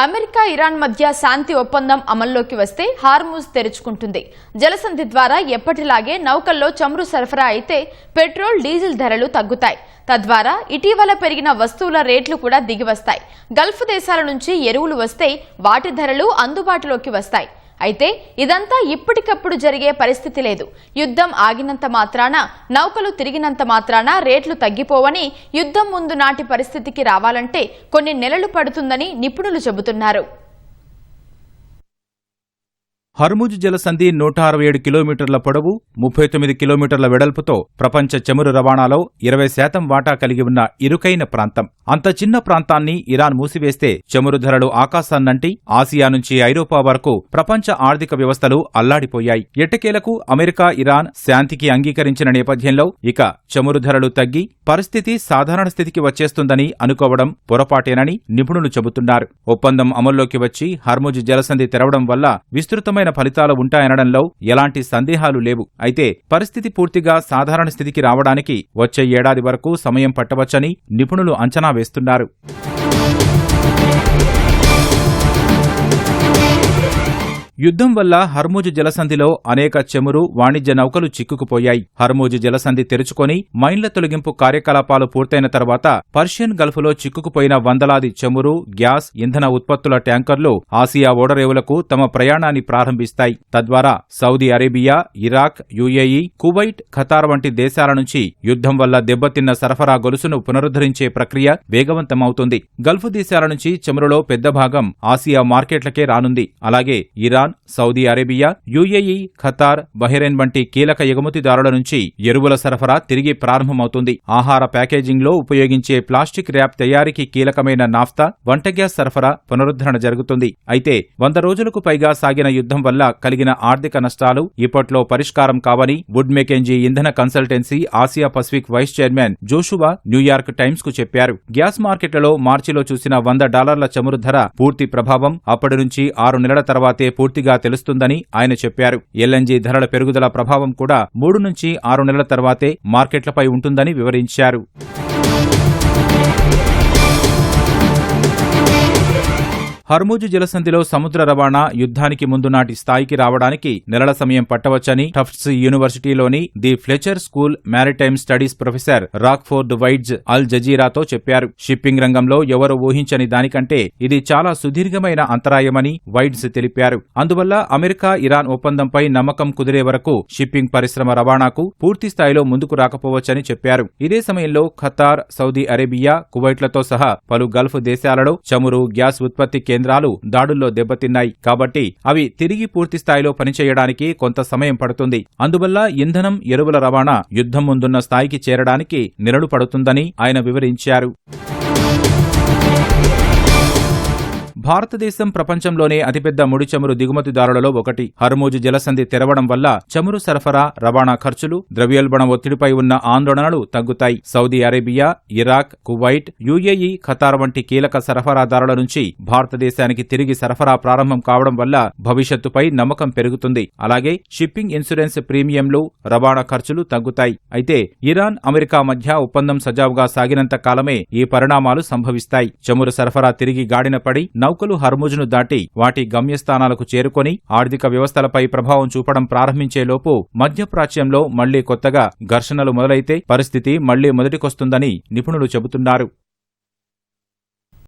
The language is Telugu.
అమెరికా ఇరాన్ మధ్య శాంతి ఒప్పందం అమల్లోకి వస్తే హార్ముజ్ తెరుచుకుంటుంది. జలసంధి ద్వారా ఎప్పటిలాగే నౌకల్లో చమురు సరఫరా అయితే పెట్రోల్, డీజిల్ ధరలు తగ్గుతాయి. తద్వారా ఇటీవల పెరిగిన వస్తువుల రేట్లు కూడా దిగివస్తాయి. గల్ఫ్ దేశాల నుంచి ఎరువులు వస్తే వాటి ధరలు అందుబాటులోకి వస్తాయి. అయితే ఇదంతా ఇప్పటికప్పుడు జరిగే పరిస్థితి లేదు. యుద్ధం ఆగినంత మాత్రాన, నౌకలు తిరిగినంత మాత్రాన రేట్లు తగ్గిపోవని, యుద్ధం ముందు నాటి పరిస్థితికి రావాలంటే కొన్ని నెలలు పడుతుందని నిపుణులు చెబుతున్నారు. హర్ముజ్ జలసంధి 167 కిలోమీటర్ల పొడవు, 39 కిలోమీటర్ల వెడల్పుతో ప్రపంచ చమురు రవాణాలో 20% వాటా కలిగి ఉన్న ఇరుకైన ప్రాంతం. అంత చిన్న ప్రాంతాన్ని ఇరాన్ మూసివేస్తే చమురు ధరలు ఆకాశాన్నంటి ఆసియా నుంచి ఐరోపా వరకు ప్రపంచ ఆర్థిక వ్యవస్థలు అల్లాడిపోయాయి. ఎట్టకేలకు అమెరికా, ఇరాన్ శాంతికి అంగీకరించిన నేపథ్యంలో ఇక చమురు ధరలు తగ్గి పరిస్థితి సాధారణ స్థితికి వచ్చేస్తుందని అనుకోవడం పొరపాటేనని నిపుణులు చెబుతున్నారు. ఒప్పందం అమల్లోకి వచ్చి హర్ముజ్ జలసంధి తెరవడం వల్ల విస్తృతమైన ఫలితాలు ఉంటాయనడంలో ఎలాంటి సందేహాలు లేవు. అయితే పరిస్థితి పూర్తిగా సాధారణ స్థితికి రావడానికి వచ్చే ఏడాది వరకు సమయం పట్టవచ్చని నిపుణులు అంచనా వేస్తున్నారు. యుద్ధం వల్ల హర్ముజ్ జలసంధిలో అనేక చమురు, వాణిజ్య నౌకలు చిక్కుకుపోయాయి. హర్ముజ్ జలసంధి తెరుచుకొని మైన్ల తొలగింపు కార్యకలాపాలు పూర్తయిన తర్వాత పర్షియన్ గల్ఫ్లో చిక్కుకుపోయిన వందలాది చమురు, గ్యాస్, ఇంధన ఉత్పత్తుల ట్యాంకర్లు ఆసియా ఓడరేవులకు తమ ప్రయాణాన్ని ప్రారంభిస్తాయి. తద్వారా Saudi Arabia, Iraq, UAE, Kuwait, Qatar వంటి దేశాల నుంచి యుద్ధం వల్ల దెబ్బతిన్న సరఫరా గొలుసును పునరుద్ధరించే ప్రక్రియ వేగవంతమవుతుంది. గల్ఫ్ దేశాల నుంచి చమురులో పెద్ద భాగం ఆసియా మార్కెట్లకే రానుంది. అలాగే Iran, Saudi Arabia, UAE, Qatar, Bahrain వంటి కీలక ఎగుమతిదారుల నుంచి ఎరువుల సరఫరా తిరిగి ప్రారంభమవుతుంది. ఆహార ప్యాకేజింగ్లో ఉపయోగించే ప్లాస్టిక్ ర్యాప్ తయారీకి కీలకమైన నాఫ్తా, వంట గ్యాస్ సరఫరా పునరుద్ధరణ జరుగుతుంది. అయితే 100 రోజులకు పైగా సాగిన యుద్ధం వల్ల కలిగిన ఆర్థిక నష్టాలు ఇప్పట్లో పరిష్కారం కావని వుడ్ మెకెంజీ ఇంధన consultancy Asia Pacific vice chairman Joshua New York times కు చెప్పారు. గ్యాస్ మార్కెట్లలో మార్చిలో చూసిన $100 చమురు ధర పూర్తి ప్రభావం అప్పటి నుంచి 6 నెలల తర్వాతే పూర్తిగా తెలుస్తుందని ఆయన చెప్పారు. ఎల్ఎన్జీ ధరల పెరుగుదల ప్రభావం కూడా 3 నుంచి 6 నెలల తర్వాతే మార్కెట్లపై ఉంటుందని వివరించారు. హర్ముజ్ జలసంధిలో సముద్ర రవాణా యుద్ధానికి ముందు నాటి స్థాయికి రావడానికి నెలల సమయం పట్టవచ్చని టఫ్ట్స్ యూనివర్సిటీలోని the Fletcher School maritime studies professor Rockford Weitz Al జజీరాతో చెప్పారు. షిప్పింగ్ రంగంలో ఎవరు ఊహించని దానికంటే ఇది చాలా సుదీర్ఘమైన అంతరాయమని వైడ్జ్ తెలిపారు. అందువల్ల అమెరికా, ఇరాన్ ఒప్పందంపై నమ్మకం కుదిరే వరకు షిప్పింగ్ పరిశ్రమ రవాణాకు పూర్తి స్థాయిలో ముందుకు రాకపోవచ్చని చెప్పారు. ఇదే సమయంలో ఖతార్, సౌదీ అరేబియా, కువైట్లతో సహా పలు గల్ఫ్ దేశాలలో చమురు, గ్యాస్ ఉత్పత్తి కేంద్రాలు దాడుల్లో దెబ్బతిన్నాయి. కాబట్టి అవి తిరిగి పూర్తి స్థాయిలో పనిచేయడానికి కొంత సమయం పడుతుంది. అందువల్ల ఇంధనం, ఎరువుల రవాణా యుద్ధం ముందున్న స్థాయికి చేరడానికి నెలలు పడుతుందని ఆయన వివరించారు. భారతదేశం ప్రపంచంలోనే అతిపెద్ద ముడి చమురు దిగుమతిదారులలో ఒకటి. హర్ముజ్ జలసంధి తెరవడం వల్ల చమురు సరఫరా, రవాణా ఖర్చులు, ద్రవ్యోల్బణ ఒత్తిడిపై ఉన్న ఆందోళనలు తగ్గుతాయి. Saudi Arabia, Iraq, Kuwait, UAE, Qatar వంటి కీలక సరఫరాదారుల నుంచి భారతదేశానికి తిరిగి సరఫరా ప్రారంభం కావడం వల్ల భవిష్యత్తుపై నమ్మకం పెరుగుతుంది. అలాగే షిప్పింగ్ ఇన్సూరెన్స్ ప్రీమియంలు, రవాణా ఖర్చులు తగ్గుతాయి. అయితే ఇరాన్, అమెరికా మధ్య ఒప్పందం సజావుగా సాగినంత కాలమే ఈ పరిణామాలు సంభవిస్తాయి. చమురు సరఫరా తిరిగి గాడిన పడి నౌకలు హర్ముజ్ను దాటి వాటి గమ్యస్థానాలకు చేరుకొని ఆర్థిక వ్యవస్థలపై ప్రభావం చూపడం ప్రారంభించేలోపు మధ్యప్రాచ్యంలో మళ్లీ కొత్తగా ఘర్షణలు మొదలైతే పరిస్థితి మళ్లీ మొదటికొస్తుందని నిపుణులు చెబుతున్నారు.